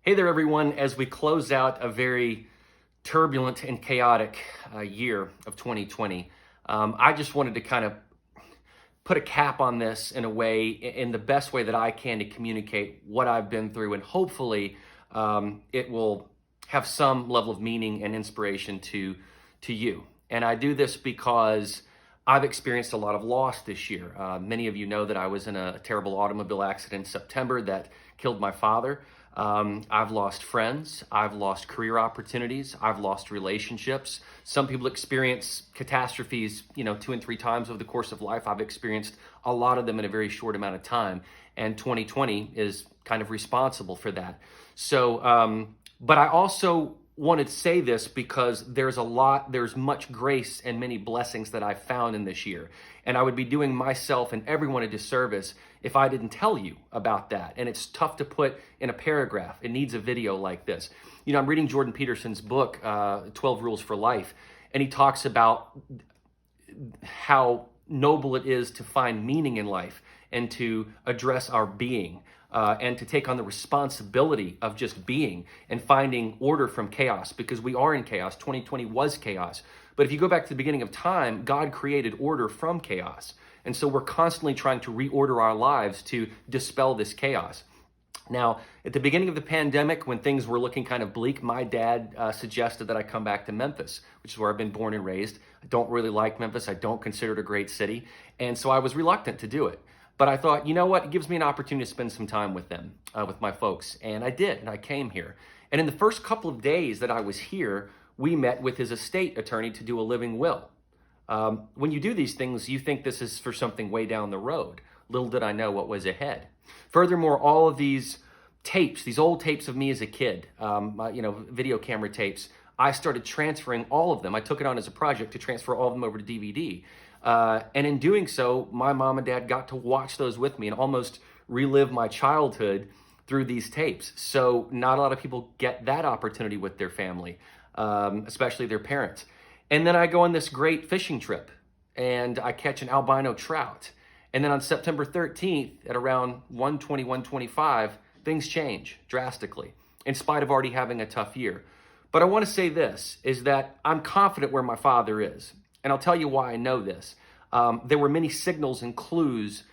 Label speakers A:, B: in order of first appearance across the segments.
A: Hey there, everyone. As we close out a very turbulent and chaotic year of 2020, I just wanted to kind of put a cap on this in a way, in the best way that I can, to communicate what I've been through, and hopefully it will have some level of meaning and inspiration to you. And I do this because I've experienced a lot of loss this year. Many of you know that I was in a terrible automobile accident in September that killed my father. I've lost friends. I've lost career opportunities. I've lost relationships. Some people experience catastrophes, 2 and 3 times over the course of life. I've experienced a lot of them in a very short amount of time. And 2020 is kind of responsible for that. So, but I also wanted to say this because there's much grace and many blessings that I've found in this year. And I would be doing myself and everyone a disservice if I didn't tell you about that. And it's tough to put in a paragraph. It needs a video like this. I'm reading Jordan Peterson's book, 12 Rules for Life, and he talks about how noble it is to find meaning in life and to address our being. And to take on the responsibility of just being and finding order from chaos, because we are in chaos. 2020 was chaos. But if you go back to the beginning of time, God created order from chaos. And so we're constantly trying to reorder our lives to dispel this chaos. Now, at the beginning of the pandemic, when things were looking kind of bleak, my dad suggested that I come back to Memphis, which is where I've been born and raised. I don't really like Memphis. I don't consider it a great city. And so I was reluctant to do it. But I thought, you know what? It gives me an opportunity to spend some time with them, with my folks. And I did, and I came here. And in the first couple of days that I was here, we met with his estate attorney to do a living will. When you do these things, you think this is for something way down the road. Little did I know what was ahead. Furthermore, all of these tapes, these old tapes of me as a kid, video camera tapes, I started transferring all of them. I took it on as a project to transfer all of them over to DVD. And in doing so, my mom and dad got to watch those with me and almost relive my childhood through these tapes. So not a lot of people get that opportunity with their family, especially their parents. And then I go on this great fishing trip and I catch an albino trout. And then on September 13th at around 1:20, 1:25, things change drastically in spite of already having a tough year. But I want to say this, is that I'm confident where my father is. And I'll tell you why I know this. There were many signals and clues,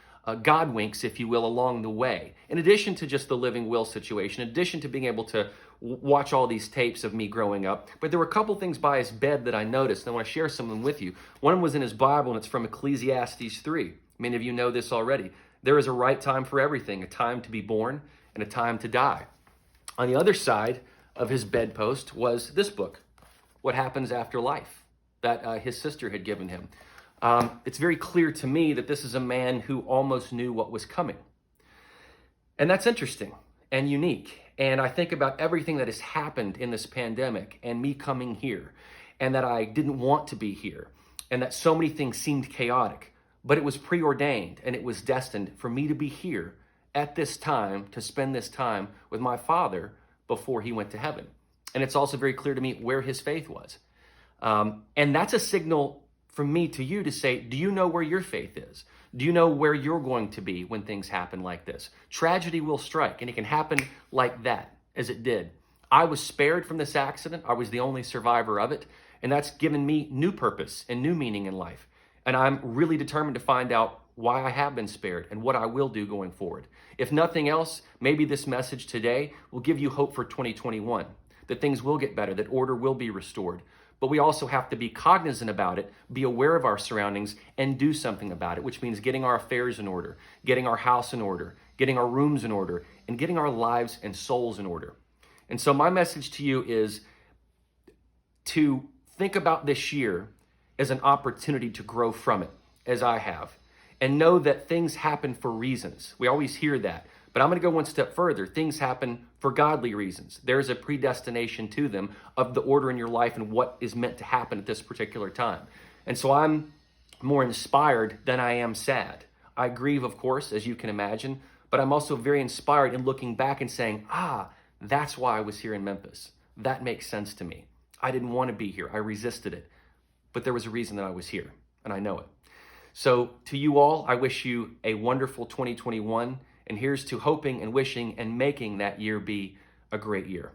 A: God winks, if you will, along the way. In addition to just the living will situation, in addition to being able to watch all these tapes of me growing up, but there were a couple things by his bed that I noticed, and I want to share some of them with you. One was in his Bible, and it's from Ecclesiastes 3. Many of you know this already. There is a right time for everything, a time to be born and a time to die. On the other side of his bedpost was this book, What Happens After Life, that his sister had given him. It's very clear to me that this is a man who almost knew what was coming. And that's interesting and unique. And I think about everything that has happened in this pandemic and me coming here, and that I didn't want to be here, and that so many things seemed chaotic, but it was preordained and it was destined for me to be here at this time, to spend this time with my father before he went to heaven. And it's also very clear to me where his faith was. And that's a signal from me to you to say, do you know where your faith is? Do you know where you're going to be when things happen like this? Tragedy will strike, and it can happen like that, as it did. I was spared from this accident. I was the only survivor of it, and that's given me new purpose and new meaning in life. And I'm really determined to find out why I have been spared and what I will do going forward. If nothing else, maybe this message today will give you hope for 2021, that things will get better, that order will be restored. But we also have to be cognizant about it, be aware of our surroundings, and do something about it, which means getting our affairs in order, getting our house in order, getting our rooms in order, and getting our lives and souls in order. And so my message to you is to think about this year as an opportunity to grow from it, as I have, and know that things happen for reasons. We always hear that. But I'm going to go one step further. Things happen for godly reasons. There's a predestination to them of the order in your life and what is meant to happen at this particular time. And so I'm more inspired than I am sad. I grieve, of course, as you can imagine, but I'm also very inspired in looking back and saying, that's why I was here in Memphis. That makes sense to me. I didn't want to be here. I resisted it. But there was a reason that I was here, and I know it. So to you all, I wish you a wonderful 2021. And here's to hoping and wishing and making that year be a great year.